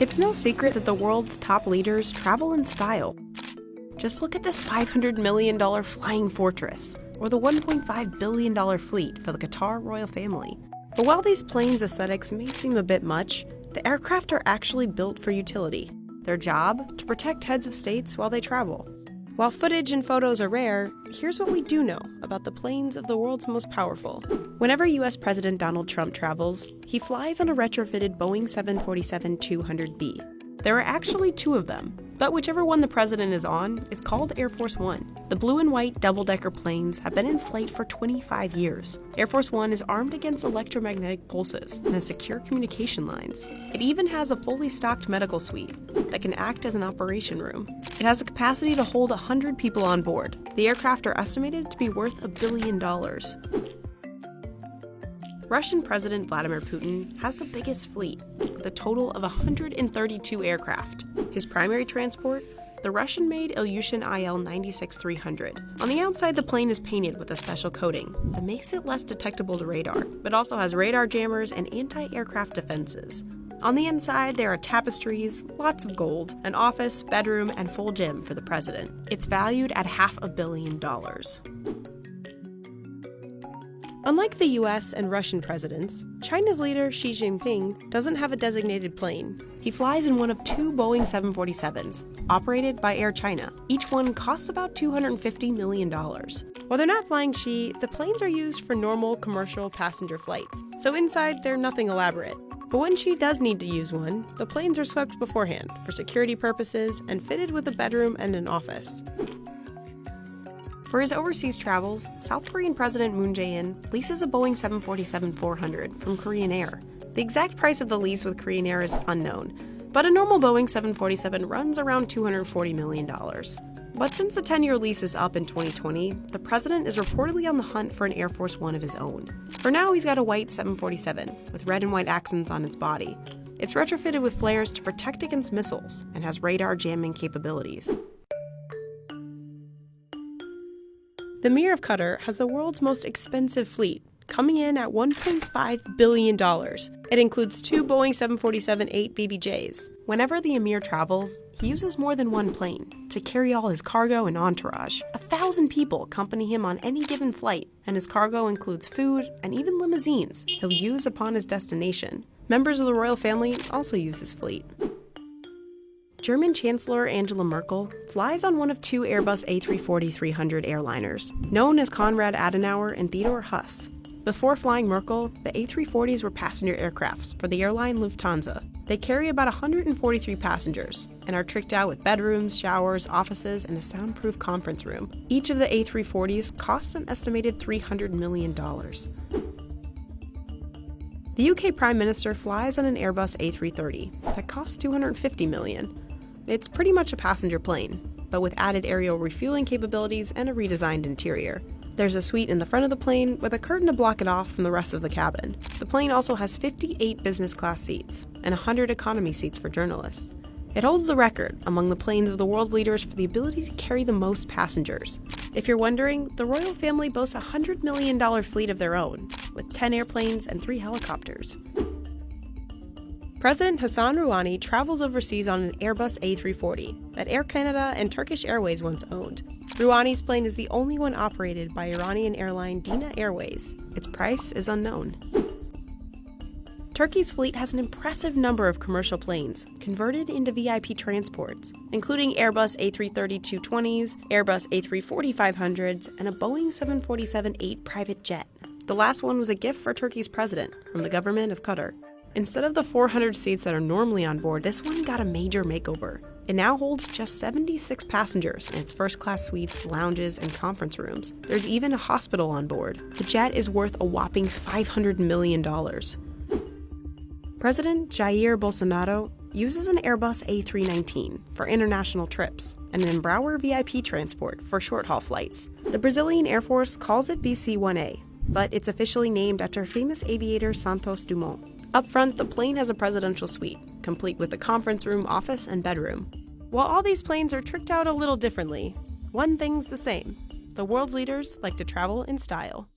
It's no secret that the world's top leaders travel in style. Just look at this $500 million flying fortress, or the $1.5 billion fleet for the Qatar royal family. But while these planes' aesthetics may seem a bit much, the aircraft are actually built for utility. Their job? To protect heads of states while they travel. While footage and photos are rare, here's what we do know about the planes of the world's most powerful. Whenever U.S. President Donald Trump travels, he flies on a retrofitted Boeing 747-200B. There are actually two of them, but whichever one the president is on is called Air Force One. The blue and white double-decker planes have been in flight for 25 years. Air Force One is armed against electromagnetic pulses and has secure communication lines. It even has a fully stocked medical suite that can act as an operation room. It has the capacity to hold 100 people on board. The aircraft are estimated to be worth $1 billion. Russian President Vladimir Putin has the biggest fleet, with a total of 132 aircraft. His primary transport? The Russian-made Ilyushin IL-96-300. On the outside, the plane is painted with a special coating that makes it less detectable to radar, but also has radar jammers and anti-aircraft defenses. On the inside, there are tapestries, lots of gold, an office, bedroom, and full gym for the president. It's valued at $500 million. Unlike the US and Russian presidents, China's leader Xi Jinping doesn't have a designated plane. He flies in one of two Boeing 747s, operated by Air China. Each one costs about $250 million. While they're not flying Xi, the planes are used for normal commercial passenger flights, so inside they're nothing elaborate. But when Xi does need to use one, the planes are swept beforehand for security purposes and fitted with a bedroom and an office. For his overseas travels, South Korean President Moon Jae-in leases a Boeing 747-400 from Korean Air. The exact price of the lease with Korean Air is unknown, but a normal Boeing 747 runs around $240 million. But since the 10-year lease is up in 2020, the president is reportedly on the hunt for an Air Force One of his own. For now, he's got a white 747 with red and white accents on its body. It's retrofitted with flares to protect against missiles and has radar jamming capabilities. The Emir of Qatar has the world's most expensive fleet, coming in at $1.5 billion. It includes two Boeing 747-8 BBJs. Whenever the Emir travels, he uses more than one plane to carry all his cargo and entourage. 1,000 people accompany him on any given flight, and his cargo includes food and even limousines he'll use upon his destination. Members of the royal family also use his fleet. German Chancellor Angela Merkel flies on one of two Airbus A340-300 airliners, known as Konrad Adenauer and Theodor Heuss. Before flying Merkel, the A340s were passenger aircrafts for the airline Lufthansa. They carry about 143 passengers and are tricked out with bedrooms, showers, offices, and a soundproof conference room. Each of the A340s costs an estimated $300 million. The UK Prime Minister flies on an Airbus A330 that costs $250 million. It's pretty much a passenger plane, but with added aerial refueling capabilities and a redesigned interior. There's a suite in the front of the plane with a curtain to block it off from the rest of the cabin. The plane also has 58 business class seats and 100 economy seats for journalists. It holds the record among the planes of the world's leaders for the ability to carry the most passengers. If you're wondering, the royal family boasts a $100 million fleet of their own, with 10 airplanes and 3 helicopters. President Hassan Rouhani travels overseas on an Airbus A340 that Air Canada and Turkish Airways once owned. Rouhani's plane is the only one operated by Iranian airline Dina Airways. Its price is unknown. Turkey's fleet has an impressive number of commercial planes converted into VIP transports, including Airbus A330-220s, Airbus A340-500s, and a Boeing 747-8 private jet. The last one was a gift for Turkey's president from the government of Qatar. Instead of the 400 seats that are normally on board, this one got a major makeover. It now holds just 76 passengers in its first-class suites, lounges, and conference rooms. There's even a hospital on board. The jet is worth a whopping $500 million. President Jair Bolsonaro uses an Airbus A319 for international trips and an Embraer VIP transport for short-haul flights. The Brazilian Air Force calls it BC-1A, but it's officially named after famous aviator Santos Dumont. Up front, the plane has a presidential suite, complete with a conference room, office, and bedroom. While all these planes are tricked out a little differently, one thing's the same: the world's leaders like to travel in style.